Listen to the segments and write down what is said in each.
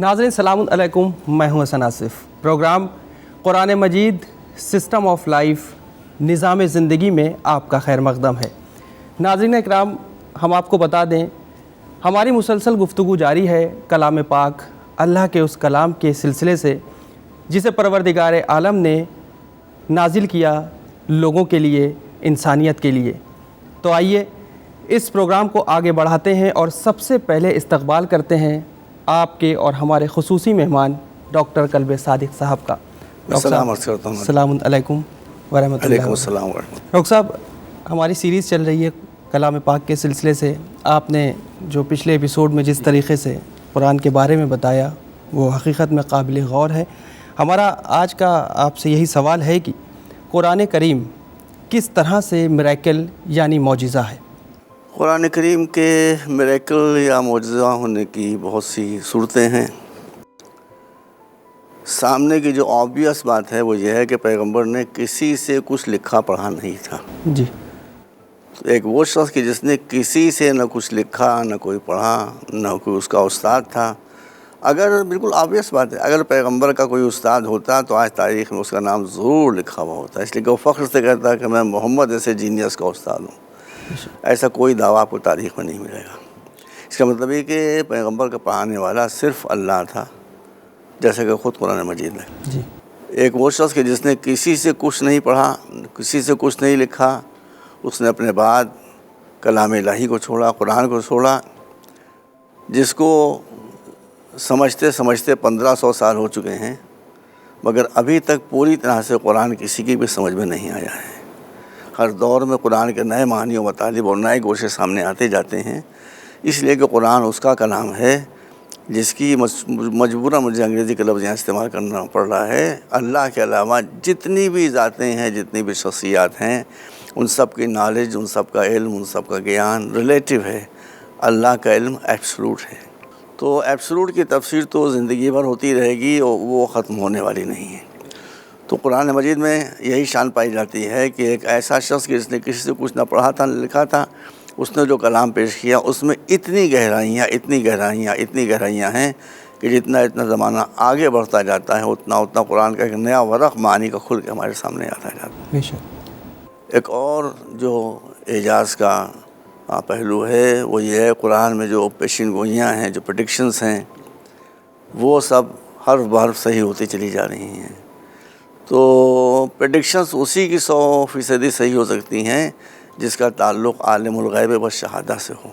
ناظرین سلام علیکم، میں ہوں Hasan Asif. Programme Quran Majeed system of life, نظام زندگی میں آپ کا خیر مقدم ہے۔ ناظرین اکرام، ہم آپ کو بتا دیں ہماری مسلسل گفتگو جاری ہے کلام پاک، اللہ کے اس کلام کے سلسلے سے جسے پروردگار عالم نے نازل کیا لوگوں کے لیے، انسانیت کے لیے۔ تو آئیے اس پروگرام کو آگے بڑھاتے ہیں اور سب سے پہلے استقبال کرتے ہیں آپ کے اور ہمارے خصوصی مہمان ڈاکٹر قلب صادق صاحب کا۔ السلام علیکم۔ السلام علیکم ورحمۃ اللہ۔ وعلیکم السلام ورحمۃ اللہ۔ ڈاکٹر صاحب، ہماری سیریز چل رہی ہے کلام پاک کے سلسلے سے۔ آپ نے جو پچھلے ایپیسوڈ میں جس طریقے سے قرآن کے بارے میں بتایا وہ حقیقت میں قابل غور ہے۔ ہمارا آج کا آپ سے یہی سوال ہے کہ قرآن کریم کس طرح سے میریکل یعنی معجزہ ہے؟ قرآن کریم کے میریکل یا معجزہ ہونے کی بہت سی صورتیں ہیں۔ سامنے کی جو آبویس بات ہے وہ یہ ہے کہ پیغمبر نے کسی سے کچھ لکھا پڑھا نہیں تھا۔ جی، ایک وہ شخص کہ جس نے کسی سے نہ کچھ لکھا، نہ کوئی پڑھا، نہ کوئی اس کا استاد تھا۔ اگر بالکل آبویس بات ہے، اگر پیغمبر کا کوئی استاد ہوتا تو آج تاریخ میں اس کا نام ضرور لکھا ہوا ہوتا، اس لیے کہ وہ فخر سے کہتا ہے کہ میں محمد ایسے جینیس کا استاد ہوں۔ ایسا کوئی دعویٰ آپ کو تاریخ میں نہیں ملے گا۔ اس کا مطلب یہ کہ پیغمبر کا پڑھانے والا صرف اللہ تھا، جیسا کہ خود قرآن مجید ہے۔ جی، ایک وہ شخص کہ جس نے کسی سے کچھ نہیں پڑھا، کسی سے کچھ نہیں لکھا، اس نے اپنے بعد کلام الہی کو چھوڑا، قرآن کو چھوڑا، جس کو سمجھتے سمجھتے 1500 سال ہو چکے ہیں، مگر ابھی تک پوری طرح سے قرآن کسی کی بھی سمجھ میں نہیں آیا ہے۔ ہر دور میں قرآن کے نئے معنی و مطالب اور نئے گوشے سامنے آتے جاتے ہیں، اس لیے کہ قرآن اس کا کلام ہے جس کی مجبوراً مجھے انگریزی کے لفظ یہاں استعمال کرنا پڑ رہا ہے۔ اللہ کے علاوہ جتنی بھی ذاتیں ہیں، جتنی بھی شخصیات ہیں، ان سب کی نالج، ان سب کا علم، ان سب کا گیان ریلیٹیو ہے۔ اللہ کا علم ایبسلوٹ ہے۔ تو ایبسلوٹ کی تفسیر تو زندگی بھر ہوتی رہے گی اور وہ ختم ہونے والی نہیں ہے۔ تو قرآن مجید میں یہی شان پائی جاتی ہے کہ ایک ایسا شخص جس نے کسی سے کچھ نہ پڑھا تھا نہ لکھا تھا، اس نے جو کلام پیش کیا اس میں اتنی گہرائیاں ہیں کہ جتنا زمانہ آگے بڑھتا جاتا ہے اتنا قرآن کا ایک نیا ورق معنی کا کھل کے ہمارے سامنے آتا جاتا ہے۔ بے شک۔ ایک اور جو اعجاز کا پہلو ہے وہ یہ ہے، قرآن میں جو پیشین گوئیاں ہیں، جو پریڈکشنز ہیں، وہ سب حرف بحرف صحیح ہوتی چلی جا رہی ہیں۔ تو پریڈکشنز اسی کی 100% صحیح ہو سکتی ہیں جس کا تعلق عالم الغیب و شہادہ سے ہو،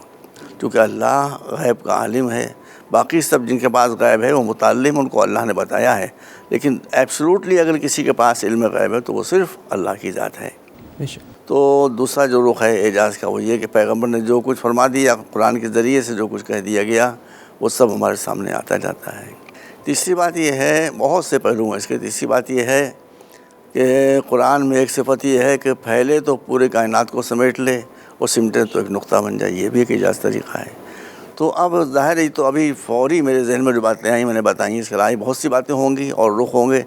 کیونکہ اللہ غیب کا عالم ہے۔ باقی سب جن کے پاس غیب ہے وہ متعلم، ان کو اللہ نے بتایا ہے، لیکن ایبسلوٹلی اگر کسی کے پاس علم غیب ہے تو وہ صرف اللہ کی ذات ہے۔ بے شک۔ تو دوسرا جو رخ ہے اعجاز کا وہ یہ کہ پیغمبر نے جو کچھ فرما دیا، قرآن کے ذریعے سے جو کچھ کہہ دیا گیا، وہ سب ہمارے سامنے آتا جاتا ہے۔ تیسری بات یہ ہے، بہت سے پہلو ہیں اس کے، تیسری بات یہ ہے کہ قرآن میں ایک صفت یہ ہے کہ پھیلے تو پورے کائنات کو سمیٹ لے اور سمٹے تو ایک نقطہ بن جائے، یہ بھی ایک اعجاز طریقہ ہے۔ تو اب ظاہر ہے، تو ابھی فوری میرے ذہن میں جو باتیں آئیں میں نے بتائیں، اس کے علاوہ بہت سی باتیں ہوں گی اور رخ ہوں گے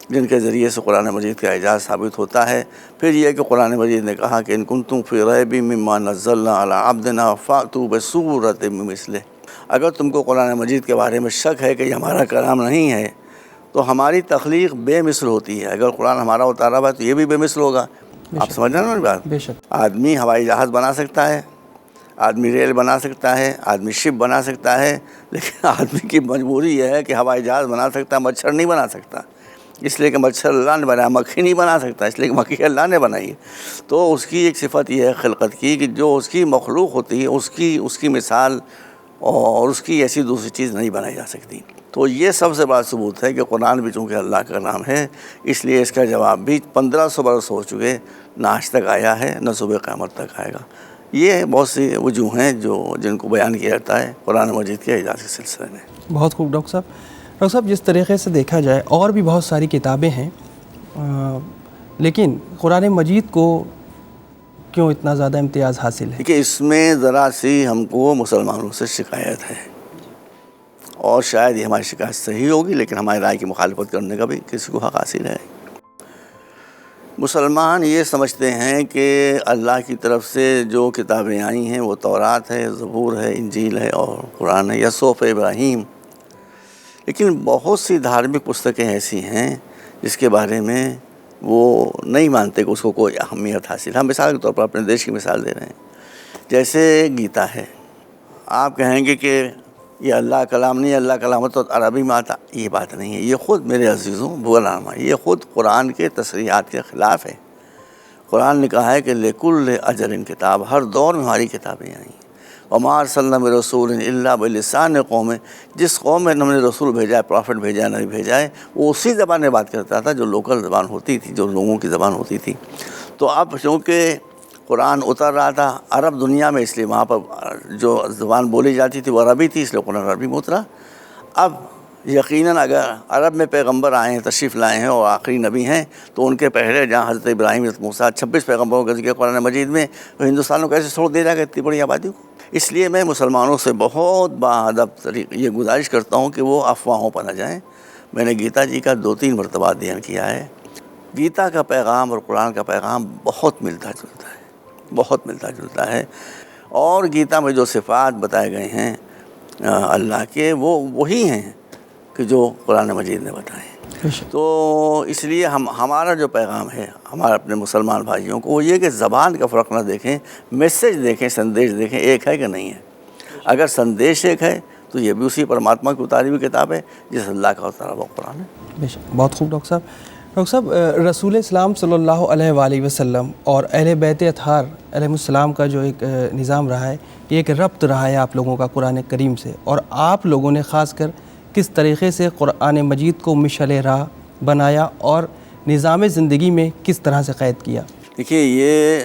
جن کے ذریعے سے قرآن مجید کا اعجاز ثابت ہوتا ہے۔ پھر یہ کہ قرآن مجید نے کہا کہ ان کنتم فی ریب مما نزلنا علی عبدنا فأتوا بسورۃ من مثلہ، اگر تم کو قرآن مجید کے بارے میں شک ہے کہ یہ ہمارا کلام نہیں ہے تو ہماری تخلیق بے مثل ہوتی ہے۔ اگر قرآن ہمارا اتارا ہوا ہے تو یہ بھی بے مثل ہوگا۔ آپ سمجھ رہے ہیں نا میری بات؟ بے شک۔ آدمی ہوائی جہاز بنا سکتا ہے، آدمی ریل بنا سکتا ہے، آدمی شپ بنا سکتا ہے، لیکن آدمی کی مجبوری یہ ہے کہ ہوائی جہاز بنا سکتا ہے، مچھر نہیں بنا سکتا، اس لیے کہ مچھر اللہ نے بنایا۔ مکھی نہیں بنا سکتا، اس لیے کہ مکھی اللہ نے بنائی ہے۔ تو اس کی ایک صفت یہ ہے خلقت کی کہ جو اس کی مخلوق ہوتی ہے اس کی مثال اور اس کی ایسی دوسری چیز نہیں بنائی جا سکتی۔ تو یہ سب سے بڑا ثبوت ہے کہ قرآن بھی چونکہ اللہ کا نام ہے، اس لیے اس کا جواب بھی 1500 برس ہو چکے، نہ آج تک آیا ہے نہ صبح قیامت تک آئے گا۔ یہ بہت سی وجوہ ہیں جن کو بیان کیا جاتا ہے قرآن مجید کے اعجاز کے سلسلے میں۔ بہت خوب ڈاکٹر صاحب۔ ڈاکٹر صاحب، جس طریقے سے دیکھا جائے اور بھی بہت ساری کتابیں ہیں، لیکن قرآن مجید کو کیوں اتنا زیادہ امتیاز حاصل ہے؟ کہ اس میں ذرا سی ہم کو مسلمانوں سے شکایت ہے، اور شاید یہ ہماری شکایت صحیح ہوگی، لیکن ہماری رائے کی مخالفت کرنے کا بھی کسی کو حق حاصل ہے۔ مسلمان یہ سمجھتے ہیں کہ اللہ کی طرف سے جو کتابیں آئی ہیں وہ تورات ہے، زبور ہے، انجیل ہے اور قرآن ہے یا صحف ابراہیم، لیکن بہت سی دھارمک پستکیں ایسی ہیں جس کے بارے میں وہ نہیں مانتے کہ اس کو کوئی اہمیت حاصل. ہم مثال کے طور پر اپنے دیش کی مثال دے رہے ہیں. جیسے گیتا ہے، آپ کہیں گے کہ یہ اللہ کلام نہیں ہے، اللہ کلام تو عربی میں آتا. یہ بات نہیں ہے. یہ خود میرے عزیزوں بغلامہ، یہ خود قرآن کے تصریحات کے خلاف ہے. قرآن نے کہا ہے کہ لِكُلِّ أَجَلٍ کتاب، ہر دور میں ہماری کتابیں آئیں. وَمَا أَرْسَلْنَا مِن رَسُولٍ إِلَّا بِلِسَانِ قَوْمٍ، جس قوم میں ہم نے رسول بھیجا ہے، پرافٹ بھیجا ہے، نبی بھیجا ہے، وہ اسی زبان میں بات کرتا تھا جو لوکل زبان ہوتی تھی، جو لوگوں کی زبان ہوتی تھی. تو اب چونکہ قرآن اتر رہا تھا عرب دنیا میں، اس لیے وہاں پر جو زبان بولی جاتی تھی وہ عربی تھی، اس لیے قرآن عربی میں اترا. اب یقیناً اگر عرب میں پیغمبر آئے ہیں، تشریف لائے ہیں اور آخری نبی ہیں، تو ان کے پہلے جہاں حضرت ابراہیم، حضرت موسیٰ، 26 پیغمبروں کا ذکر قرآن مجید میں، تو ہندوستان کو کیسے چھوڑ دیا جائے گا اتنی بڑی آبادی کو؟ اس لیے میں مسلمانوں سے بہت باادب یہ گزارش کرتا ہوں کہ وہ افواہوں پر نہ جائیں. میں نے گیتا جی کا 2-3 مرتبہ ادھین کیا ہے. گیتا کا پیغام اور قرآن کا پیغام بہت ملتا جلتا ہے، بہت ملتا جلتا ہے. اور گیتا میں جو صفات بتائے گئے ہیں اللہ کے، وہ وہی ہیں کہ جو قرآن مجید نے بتائے. تو اس لیے ہمارا جو پیغام ہے ہمارے اپنے مسلمان بھائیوں کو، وہ یہ کہ زبان کا فرق نہ دیکھیں، میسج دیکھیں، سندیش دیکھیں، ایک ہے کہ نہیں ہے. اگر سندیش ایک ہے تو یہ بھی اسی پرماتما کی اتاری ہوئی کتاب ہے جس اللہ کا اتارا ہوا قرآن ہے. بے شک. بہت خوب ڈاکٹر صاحب. ڈاکٹر صاحب، رسول اسلام صلی اللہ علیہ وآلہ وسلم اور اہل بیت اطہار علیہ السلام کا جو ایک نظام رہا ہے، یہ ایک ربط رہا ہے آپ لوگوں کا قرآن کریم سے، اور آپ لوگوں نے خاص کر کس طریقے سے قرآن مجید کو مشعل راہ بنایا اور نظام زندگی میں کس طرح سے قید کیا؟ دیکھیے، یہ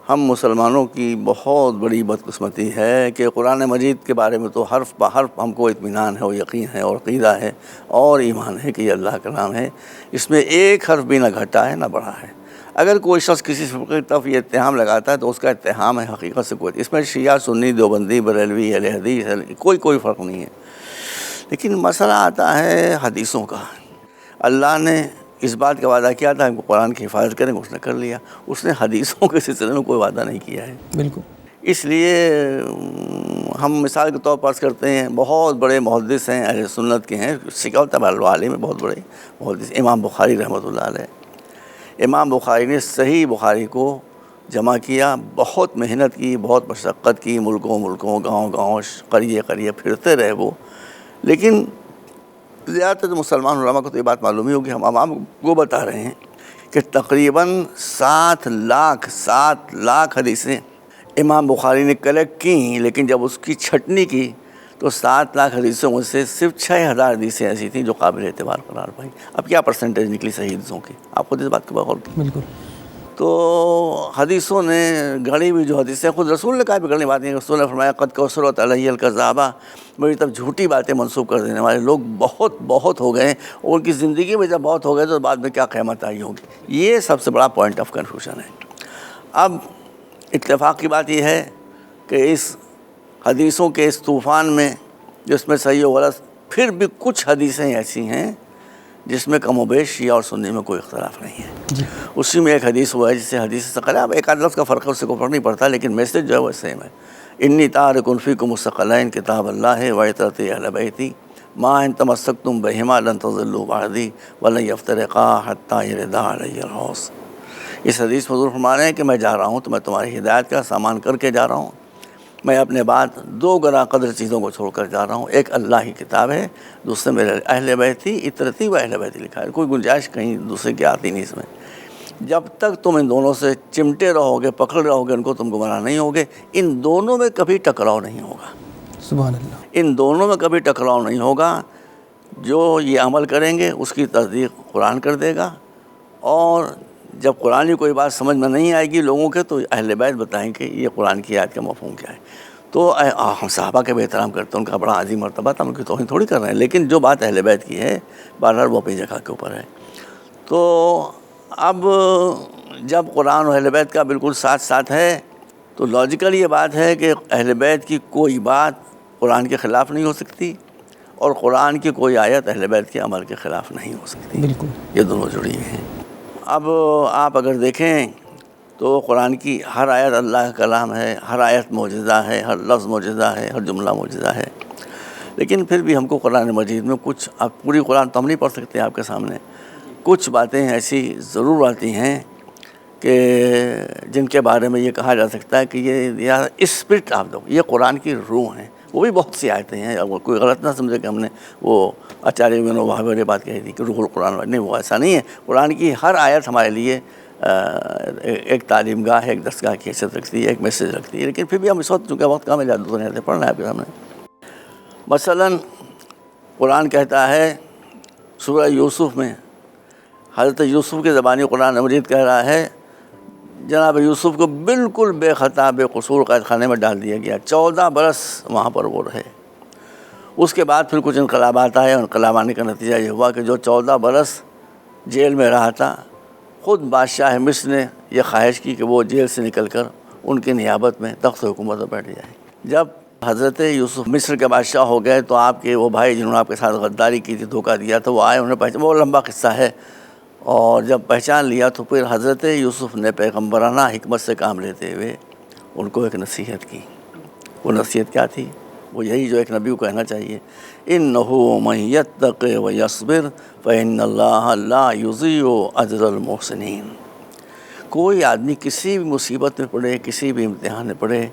ہم مسلمانوں کی بہت بڑی بدقسمتی ہے کہ قرآن مجید کے بارے میں تو حرف بحرف ہم کو اطمینان ہے اور یقین ہے اور عقیدہ ہے اور ایمان ہے کہ یہ اللہ کا کلام ہے. اس میں ایک حرف بھی نہ گھٹا ہے نہ بڑھا ہے. اگر کوئی شخص کسی فرقے کی طرف یہ اتہام لگاتا ہے تو اس کا اتہام ہے حقیقت سے کوئی، اس میں شیعہ، سنی، دیوبندی، بریلوی، اہل حدیث، کوئی فرق نہیں ہے. لیکن مسئلہ آتا ہے حدیثوں کا. اللہ نے اس بات کا وعدہ کیا تھا کہ قرآن کی حفاظت کریں گے، اس نے کر لیا. اس نے حدیثوں کے سلسلے میں کوئی وعدہ نہیں کیا ہے. بالکل. اس لیے ہم مثال کے طور پر عرض کرتے ہیں، بہت بڑے محدث ہیں، اہل سنت کے ہیں، سکوت عالم میں بہت بڑے محدث، امام بخاری رحمۃ اللہ علیہ. امام بخاری نے صحیح بخاری کو جمع کیا، بہت محنت کی، بہت مشقت کی، ملکوں گاؤں قریے پھرتے رہے وہ. لیکن زیادہ تر مسلمان علماء کو تو یہ بات معلوم ہی ہوگی، ہم عوام کو بتا رہے ہیں کہ تقریباً 7 لاکھ حدیثیں امام بخاری نے کلیکٹ کی. لیکن جب اس کی چھٹنی کی تو 7 لاکھ حدیثوں میں سے صرف 6,000 حدیثیں ایسی تھیں جو قابل اعتبار قرار پائیں. اب کیا پرسنٹیج نکلی صحیح حدیثوں کی؟ آپ خود اس بات کو غور کیجیے. بالکل. تو حدیثوں نے گھڑی ہوئی جو حدیثیں، خود رسول نے کہا بھی گھڑی باتیں، رسول نے فرمایا قد کثرت علی الکذابہ، میری طرف جھوٹی باتیں منسوب کر دینے والے لوگ بہت ہو گئے، اور ان کی زندگی میں جب بہت ہو گئے تو بعد میں کیا قیامت آئی ہوگی. یہ سب سے بڑا پوائنٹ آف کنفیوژن ہے. اب اتفاق کی بات یہ ہے کہ اس حدیثوں کے اس طوفان میں، جس میں صحیح و غلط، پھر بھی کچھ حدیثیں ایسی ہیں جس میں کم و بیش شیعہ اور سنی میں کوئی اختلاف نہیں ہے. اسی میں ایک حدیث ہوا ہے جسے حدیث ثقلین، اب ایک آدھ لفظ کا فرق ہے، اس سے کوئی فرق نہیں پڑتا، لیکن میسج جو ہے وہ سیم ہے. انی تارک فیکم الثقلین کتاب اللہ و عطرۃ اہل بیتی ما ان تمسکتم بہما لن تضلوا بعدی ولن یفترقا حتی یردا علی الحوض. اس حدیث میں حضور فرما رہے ہیں کہ میں جا رہا ہوں تو میں تمہاری ہدایت کا سامان کر کے جا رہا ہوں. میں اپنے بعد 2 گنا قدر چیزوں کو چھوڑ کر جا رہا ہوں. ایک اللہ کی کتاب ہے، دوسرے میرے اہل بیتی، عطرتی و اہل بیتی لکھا ہے. کوئی گنجائش کہیں دوسرے کی آتی نہیں اس میں. جب تک تم ان دونوں سے چمٹے رہو گے، پکڑ رہو گے ان کو، تم گمراہ نہیں ہوگے. ان دونوں میں کبھی ٹکراؤ نہیں ہوگا. سبحان اللہ. ان دونوں میں کبھی ٹکراؤ نہیں ہوگا. جو یہ عمل کریں گے اس کی تصدیق قرآن کر دے گا، اور جب قرآن کی کوئی بات سمجھ میں نہیں آئے گی لوگوں کے، تو اہل بیت بتائیں کہ یہ قرآن کی آیت کا مفہوم کیا ہے. تو ہم صحابہ کے بھی احترام کرتے ہیں، ان کا بڑا عظیم مرتبہ تھا، ان کی توہین تھوڑی کر رہے ہیں. لیکن جو بات اہل بیت کی ہے بہرحال وہ اپنی جگہ کے اوپر ہے. تو اب جب قرآن اور اہل بیت کا بالکل ساتھ ہے تو لاجیکل یہ بات ہے کہ اہل بیت کی کوئی بات قرآن کے خلاف نہیں ہو سکتی، اور قرآن کی کوئی آیت اہل بیت کے عمل کے خلاف نہیں ہو سکتی. بالکل. یہ دونوں جڑی ہوئی ہیں. اب آپ اگر دیکھیں تو قرآن کی ہر آیت اللہ کا کلام ہے، ہر آیت معجزہ ہے، ہر لفظ معجزہ ہے، ہر جملہ معجزہ ہے. لیکن پھر بھی ہم کو قرآن مجید میں کچھ، اب پوری قرآن تو ہم نہیں پڑھ سکتے آپ کے سامنے، کچھ باتیں ایسی ضرور آتی ہیں کہ جن کے بارے میں یہ کہا جا سکتا ہے کہ یہ اسپرٹ آف دا، یہ قرآن کی روح ہیں۔ وہ بھی بہت سی آیتیں ہیں، اور کوئی غلط نہ سمجھے کہ ہم نے وہ آچاریہ ونوبھاوے والی بات کہی تھی کہ روح القرآن، نہیں، وہ ایسا نہیں ہے۔ قرآن کی ہر آیت ہمارے لیے ایک تعلیم گاہ ہے، ایک درسگاہ کی حیثیت رکھتی ہے، ایک میسیج رکھتی ہے، لیکن پھر بھی ہم اس وقت چونکہ وقت کم ہے دو آیتیں پڑھنا ہے آپ کے سامنے۔ مثلاً قرآن کہتا ہے سورہ یوسف میں، حضرت یوسف کی زبانی قرآن مجید کہہ رہا ہے جناب یوسف کو بالکل بے خطا بے قصور قید خانے میں ڈال دیا گیا، 14 برس وہاں پر وہ رہے۔ اس کے بعد پھر کچھ انقلابات آئے، انقلاب آنے کا نتیجہ یہ ہوا کہ جو 14 برس جیل میں رہا تھا، خود بادشاہ مصر نے یہ خواہش کی کہ وہ جیل سے نکل کر ان کی نیابت میں تخت حکومت پر بیٹھ جائے۔ جب حضرت یوسف مصر کے بادشاہ ہو گئے تو آپ کے وہ بھائی جنہوں نے آپ کے ساتھ غداری کی تھی، دھوکہ دیا تھا، وہ آئے، انہیں پہچان، وہ لمبا قصہ ہے، اور جب پہچان لیا تو پھر حضرت یوسف نے پیغمبرانہ حکمت سے کام لیتے ہوئے ان کو ایک نصیحت کی۔ وہ نصیحت کیا تھی؟ وہ یہی جو ایک نبی کو کہنا چاہیے، اِنَّهُ مَن يَتَّقِ وَيَصْبِرْ فَإِنَّ اللَّهَ لَا يُضِيعُ أَجْرَ الْمُحْسِنِينَ۔ کوئی آدمی کسی بھی مصیبت میں پڑے، کسی بھی امتحان میں پڑے،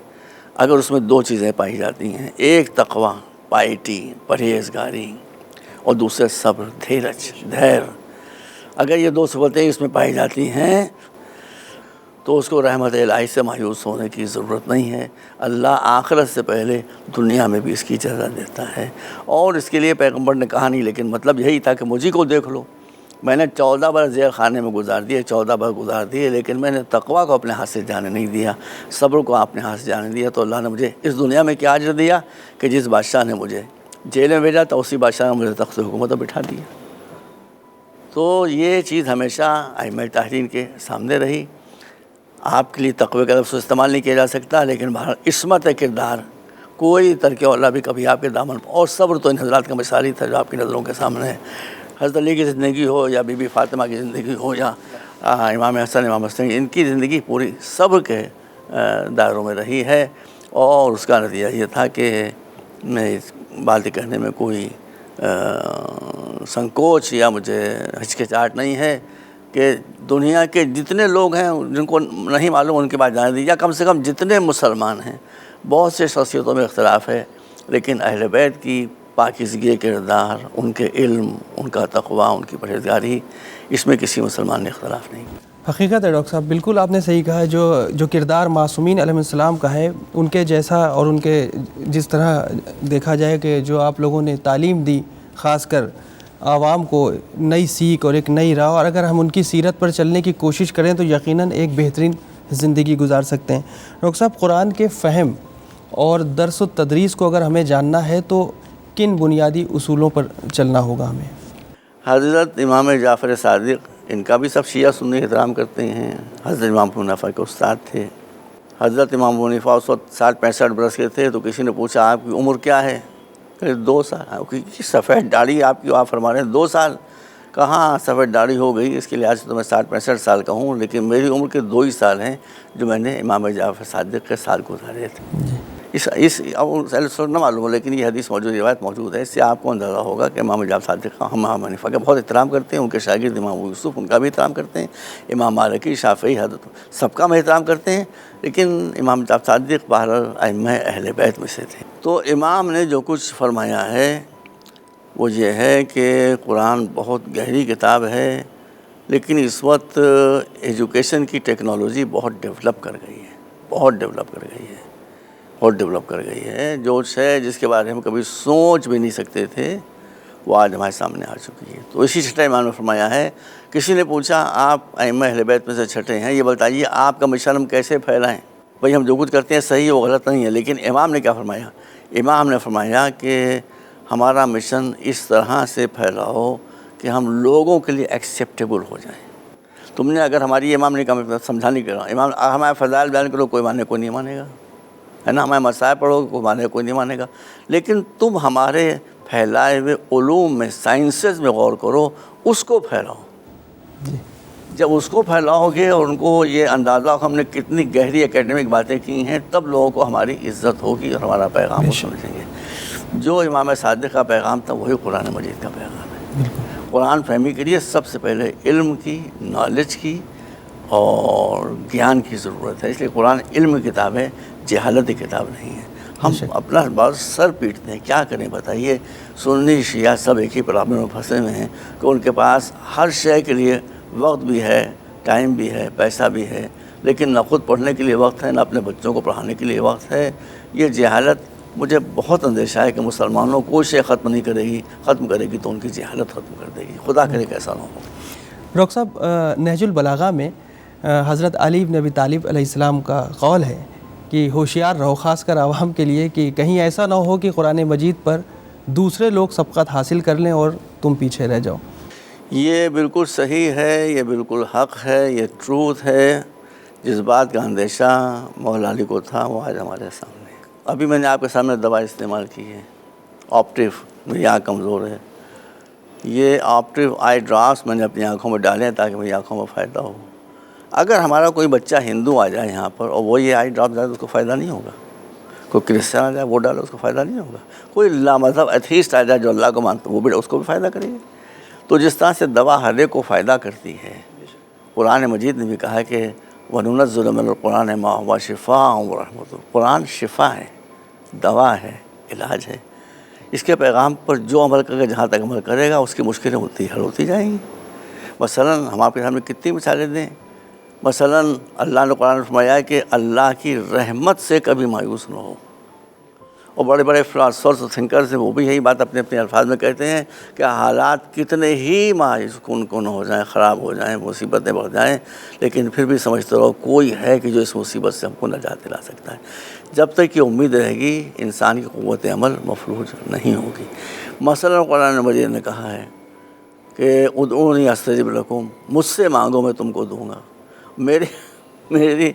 اگر اس میں دو چیزیں پائی جاتی ہیں، ایک تقویٰ، پائٹی، پرہیزگاری، اور دوسرے صبر، دھیرج، دھیر، اگر یہ دو صفتیں اس میں پائی جاتی ہیں تو اس کو رحمت الہی سے مایوس ہونے کی ضرورت نہیں ہے۔ اللہ آخرت سے پہلے دنیا میں بھی اس کی اجازت دیتا ہے، اور اس کے لیے پیغمبر نے کہا نہیں، لیکن مطلب یہی تھا کہ مجھے کو دیکھ لو، میں نے 14 برس جیل خانے میں گزار دیے، 14 برس گزار دیے، لیکن میں نے تقویٰ کو اپنے ہاتھ سے جانے نہیں دیا، صبر کو اپنے ہاتھ سے جانے دیا، تو اللہ نے مجھے اس دنیا میں کیا اجر دیا کہ جس بادشاہ نے مجھے جیل میں بھیجا تھا اسی بادشاہ نے مجھے تخت حکومت پر بٹھا دیا۔ تو یہ چیز ہمیشہ ائمہ تحریر کے سامنے رہی۔ آپ کے لیے تقوی کا لفظ استعمال نہیں کیا جا سکتا، لیکن بہرحال عصمت کردار، کوئی ترک اولا بھی کبھی آپ کے دامن پر، اور صبر تو ان حضرات کا مثال ہی تھا جو آپ کی نظروں کے سامنے ہے۔ حضرت علی کی زندگی ہو یا بی بی فاطمہ کی زندگی ہو یا امام حسن، امام حسین، ان کی زندگی پوری صبر کے دائروں میں رہی ہے، اور اس کا نتیجہ یہ تھا کہ میں اس بات کہنے میں کوئی سنکوچ یا مجھے ہچکچاہٹ نہیں ہے کہ دنیا کے جتنے لوگ ہیں جن کو نہیں معلوم ان کے بعد جانے دیجیے، کم سے کم جتنے مسلمان ہیں، بہت سے شخصیتوں میں اختلاف ہے، لیکن اہل بیت کی پاکیزگی کردار، ان کے علم، ان کا تقویٰ، ان کی پرہیزگاری، اس میں کسی مسلمان نے اختلاف نہیں۔ حقیقت ہے ڈاکٹر صاحب، بالکل آپ نے صحیح کہا، جو کردار معصومین علیہ السلام کا ہے، ان کے جیسا اور ان کے جس طرح دیکھا جائے کہ جو آپ لوگوں نے تعلیم دی، خاص کر عوام کو نئی سیکھ اور ایک نئی راہ، اور اگر ہم ان کی سیرت پر چلنے کی کوشش کریں تو یقیناً ایک بہترین زندگی گزار سکتے ہیں۔ ڈاکٹر صاحب، قرآن کے فہم اور درس و تدریس کو اگر ہمیں جاننا ہے تو کن بنیادی اصولوں پر چلنا ہوگا ہمیں؟ حضرت امام جعفر صادق، ان کا بھی سب شیعہ سنی احترام کرتے ہیں، حضرت امام ابو حنیفہ کے استاد تھے۔ حضرت امام ابو حنیفہ اس وقت 60-65 برس کے تھے، تو کسی نے پوچھا آپ کی عمر کیا ہے؟ کہ 2 سال۔ سفید داڑھی آپ کی، آپ فرما رہے ہیں 2 سال؟ کہاں سفید داڑھی ہو گئی، اس کے لحاظ سے تو میں 60-65 سال کا ہوں، لیکن میری عمر کے 2 ہی سال ہیں جو میں نے امام جعفر صادق کے سال گزارے تھے۔ اس نہ معلوم ہو، لیکن یہ حدیث موجود، روایت موجود ہے، اس سے آپ کو اندازہ ہوگا کہ امام جعفر صادق کا ہم امام حنیفہ کا بہت احترام کرتے ہیں، ان کے شاگرد امام ابو یوسف ان کا بھی احترام کرتے ہیں، امام مالکی، شافعی، حضرت سب کا ہم احترام کرتے ہیں، لیکن امام جعفر صادق بہرحال ائمہ اہل بیت میں سے تھے۔ تو امام نے جو کچھ فرمایا ہے وہ یہ ہے کہ قرآن بہت گہری کتاب ہے، لیکن اس وقت ایجوکیشن کی ٹیکنالوجی بہت ڈیولپ کر گئی ہے، بہت ڈیولپ کر گئی ہے، جو ہے جس کے بارے میں ہم کبھی سوچ بھی نہیں سکتے تھے، وہ آج ہمارے سامنے آ چکی ہے۔ تو اسی چھٹا امام نے فرمایا ہے، کسی نے پوچھا آپ ائمہ اہل بیت میں سے چھٹے ہیں، یہ بتائیے آپ کا مشن ہم کیسے پھیلائیں؟ بھئی ہم جو کچھ کرتے ہیں صحیح وہ غلط نہیں ہے، لیکن امام نے کیا فرمایا؟ امام نے فرمایا کہ ہمارا مشن اس طرح سے پھیلاؤ کہ ہم لوگوں کے لیے ایکسیپٹیبل ہو جائیں۔ تم نے اگر ہماری امام نے کہا سمجھانے کے رہا امام ہمارے فضائل بیان کرو، کوئی مانے کوئی نہیں مانے گا، ہے نا، ہمارے مسائل پڑھو، کوئی مانے کوئی نہیں مانے گا، لیکن تم ہمارے پھیلائے ہوئے علوم میں، سائنسز میں غور کرو، اس کو پھیلاؤ۔ جب اس کو پھیلاؤ گے اور ان کو یہ اندازہ ہم نے کتنی گہری اکیڈمک باتیں کی ہیں، تب لوگوں کو ہماری عزت ہوگی اور ہمارا پیغام وہ سمجھیں گے۔ جو امام صادق کا پیغام تھا وہی قرآن مجید کا پیغام ہے۔ قرآن فہمی کے لیے سب سے پہلے علم کی، نالج کی اور گیان کی ضرورت ہے، اس لیے قرآن علم کی کتاب ہے، جہالت کی کتاب نہیں ہے۔ ہم اپنا بہت سر پیٹتے ہیں، کیا کریں بتائیے؟ سنی شیعہ سب ایک ہی پرابلم میں پھنسے ہوئے ہیں کہ ان کے پاس ہر شے کے لیے وقت بھی ہے، ٹائم بھی ہے، پیسہ بھی ہے، لیکن نہ خود پڑھنے کے لیے وقت ہے، نہ اپنے بچوں کو پڑھانے کے لیے وقت ہے۔ یہ جہالت، مجھے بہت اندیشہ ہے کہ مسلمانوں کو شے ختم نہیں کرے گی، ختم کرے گی تو ان کی جہالت ختم کر دے گی، خدا کرے کہ ایسا نہ ہو۔ ڈاکٹر صاحب، نہج البلاغہ میں حضرت علی بن ابی طالب علیہ السلام کا قول ہے کہ ہوشیار رہو، خاص کر عوام کے لیے، کہ کہیں ایسا نہ ہو کہ قرآن مجید پر دوسرے لوگ سبقت حاصل کر لیں اور تم پیچھے رہ جاؤ۔ یہ بالکل صحیح ہے، یہ بالکل حق ہے، یہ ٹروتھ ہے۔ جس بات کا اندیشہ مولا علی کو تھا وہ آج ہمارے سامنے ہے۔ ابھی میں نے آپ کے سامنے دوا استعمال کی ہے، آپٹیو، میری آنکھ کمزور ہے، یہ آپٹیو آئی ڈراپس میں نے اپنی آنکھوں میں ڈالے ہیں تاکہ میری آنکھوں میں فائدہ ہو۔ اگر ہمارا کوئی بچہ ہندو آ جائے یہاں پر اور وہ یہ آئی ڈراپ ڈالے تو اس کو فائدہ نہیں ہوگا، کوئی کرسچن آ جائے وہ ڈالے اس کو فائدہ نہیں ہوگا، کوئی لامذہب ایتھیسٹ آ جائے جو اللہ کو مانتا وہ بھی اس کو بھی فائدہ کرے گی۔ تو جس طرح سے دوا ہر ایک کو فائدہ کرتی ہے، قرآن مجید نے بھی کہا کہ وَنُنَزِّلُ مِنَ الْقُرْآنِ مَا هُوَ شِفَاءٌ وَرَحْمَةٌ، قرآن شفا ہے، دوا ہے، علاج ہے۔ اس کے پیغام پر جو عمل کرے گا، جہاں تک عمل کرے گا، اس کی مشکلیں حل ہوتی جائیں گی۔ مثلاً ہم آپ کے سامنے کتنی مثالیں دیں۔ مثلاً اللہ نے قرآن میں فرمایا ہے کہ اللہ کی رحمت سے کبھی مایوس نہ ہو، اور بڑے بڑے فلاسفرز اور تھنکرز ہیں وہ بھی یہی بات اپنے اپنے الفاظ میں کہتے ہیں کہ حالات کتنے ہی مایوس کن ہو جائیں، خراب ہو جائیں، مصیبتیں بڑھ جائیں، لیکن پھر بھی سمجھتے رہو کوئی ہے کہ جو اس مصیبت سے ہم کو نجات دلا سکتا ہے۔ جب تک یہ امید رہے گی انسان کی قوت عمل مفلوج نہیں ہوگی۔ مثلا قرآن مجید نے کہا ہے کہ ادعونی استجب لکم، مجھ سے مانگو میں تم کو دوں گا۔ میری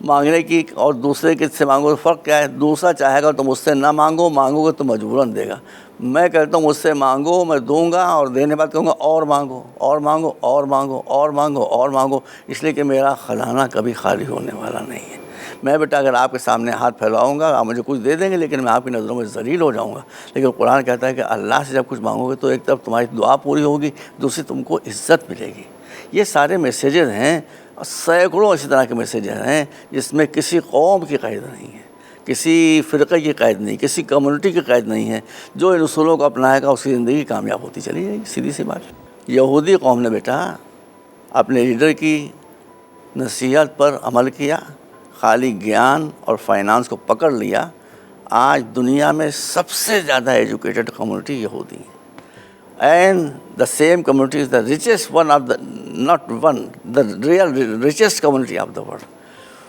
مانگنے کی اور دوسرے کے سے مانگو فرق کیا ہے؟ دوسرا چاہے گا تو مجھ سے نہ مانگو، مانگو گے تو مجبوراً دے گا۔ میں کہتا ہوں مجھ سے مانگو میں دوں گا، اور دینے بعد کہوں گا اور مانگو اور مانگو اور مانگو اور مانگو اور مانگو، اس لیے کہ میرا خزانہ کبھی خالی ہونے والا نہیں ہے۔ میں بیٹا اگر آپ کے سامنے ہاتھ پھیلاؤں گا آپ مجھے کچھ دے دیں گے، لیکن میں آپ کی نظروں میں ذلیل ہو جاؤں گا۔ لیکن قرآن کہتا ہے کہ اللہ سے جب کچھ مانگو گے تو ایک طرف تمہاری دعا پوری ہوگی، دوسری تم کو عزت ملے گی۔ یہ سارے میسیجز ہیں، سینکڑوں اسی طرح کے میسیجز ہیں جس میں کسی قوم کی قید نہیں ہے، کسی فرقے کی قید نہیں، کسی کمیونٹی کی قید نہیں ہے۔ جو ان اصولوں کو اپنائے گا اس کی زندگی کامیاب ہوتی چلی جائے گی، سیدھی سی بات۔ یہودی قوم نے بیٹا اپنے لیڈر کی نصیحت پر عمل کیا، خالی گیان اور فائنانس کو پکڑ لیا۔ آج دنیا میں سب سے زیادہ ایجوکیٹڈ کمیونٹی یہودی ہیں، and the same community is the richest one of the, not one, the real richest community of the world۔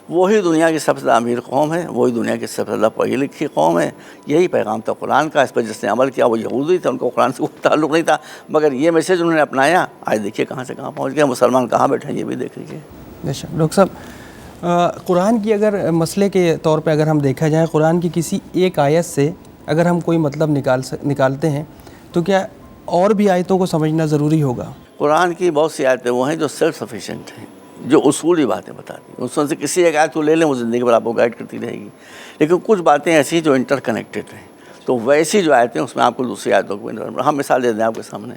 وہی دنیا کی سب سے زیادہ امیر قوم ہے، وہی دنیا کی سب سے زیادہ پڑھی لکھی قوم ہے۔ یہی پیغام تھا قرآن کا، اس پر جس نے عمل کیا وہ یہودی تھا، ان کو قرآن سے کوئی تعلق نہیں تھا، مگر یہ میسیج انہوں نے اپنایا۔ آج دیکھیے کہاں سے کہاں پہنچ گیا، مسلمان کہاں بیٹھے ہیں یہ بھی دیکھ لیجیے۔ بے شک ڈاکٹر صاحب، قرآن کی اگر مسئلے کے طور پہ اگر ہم دیکھا جائے، قرآن کی کسی ایک آیت سے اگر ہم کوئی مطلب نکالتے ہیں تو کیا اور بھی آیتوں کو سمجھنا ضروری ہوگا؟ قرآن کی بہت سی آیتیں وہ ہیں جو سیلف سفیشینٹ ہیں، جو اصولی باتیں بتاتی ہیں، اس میں سے کسی ایک آیت کو لے لیں وہ زندگی بھر آپ کو گائیڈ کرتی رہے گی، لیکن کچھ باتیں ایسی جو انٹر کنیکٹڈ ہیں، تو ویسی جو آیتیں اس میں آپ کو دوسری آیتوں کو ہم مثال دے دیں آپ کے سامنے۔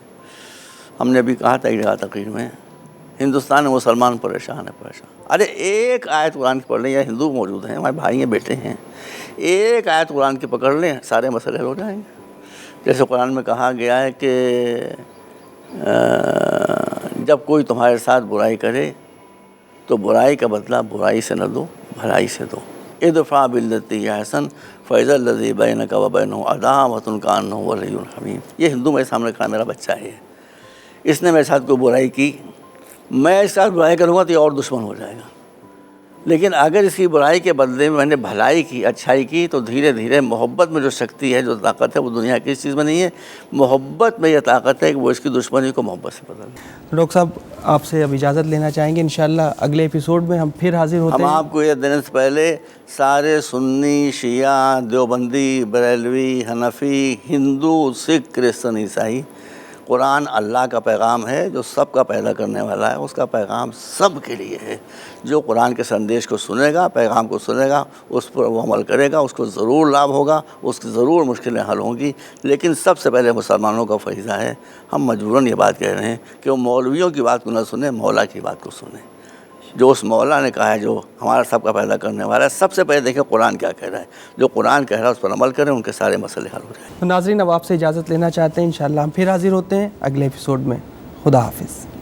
ہم نے ابھی کہا تھا ایک جگہ تقریر میں، ہندوستان میں مسلمان پریشان ہے، ارے ایک آیت قرآن کی پڑھ لیں، یا ہندو موجود ہیں ہمارے بھائی ہیں بیٹے ہیں، ایک آیت قرآن کی پکڑ لیں سارے مسئلے حل ہو جائیں گے۔ جیسے قرآن میں کہا گیا ہے کہ جب کوئی تمہارے ساتھ برائی کرے تو برائی کا بدلہ برائی سے نہ دو، بھلائی سے دو۔ ادفع باللتی ہی احسن فاذا الذی بینک وبینہ عداوۃ کانہ ولی حمیم۔ یہ ہندو میرے سامنے کھڑا میرا بچہ ہے، اس نے میرے ساتھ کوئی برائی کی، میں اس ساتھ برائی کروں گا تو یہ اور دشمن ہو جائے گا، لیکن اگر اس کی برائی کے بدلے میں نے بھلائی کی، اچھائی کی، تو دھیرے دھیرے محبت میں جو شکتی ہے، جو طاقت ہے، وہ دنیا کی اس چیز میں نہیں ہے، محبت میں یہ طاقت ہے کہ وہ اس کی دشمنی کو محبت سے بدل دے۔ ڈاکٹر صاحب آپ سے اب اجازت لینا چاہیں گے، انشاءاللہ اگلے ایپیسوڈ میں ہم پھر حاضر ہوتے ہم ہیں۔ آپ کو یہ دینے سے پہلے سارے سنی، شیعہ، دیوبندی، بریلوی، حنفی، ہندو، سکھ، کرسچن، عیسائی، قرآن اللہ کا پیغام ہے جو سب کا پیدا کرنے والا ہے، اس کا پیغام سب کے لیے ہے۔ جو قرآن کے سندیش کو سنے گا، پیغام کو سنے گا، اس پر وہ عمل کرے گا، اس کو ضرور لابھ ہوگا، اس کی ضرور مشکلیں حل ہوں گی۔ لیکن سب سے پہلے مسلمانوں کا فریضہ ہے، ہم مجبوراً یہ بات کہہ رہے ہیں کہ وہ مولویوں کی بات کو نہ سنیں، مولا کی بات کو سنیں۔ جو اس مولا نے کہا ہے، جو ہمارا سب کا پیدا کرنے والا ہے، سب سے پہلے دیکھیں قرآن کیا کہہ رہا ہے۔ جو قرآن کہہ رہا ہے اس پر عمل کریں، ان کے سارے مسئلے حل ہو جائیں۔ تو ناظرین اب آپ سے اجازت لینا چاہتے ہیں، انشاءاللہ ہم پھر حاضر ہوتے ہیں اگلے ایپیسوڈ میں۔ خدا حافظ۔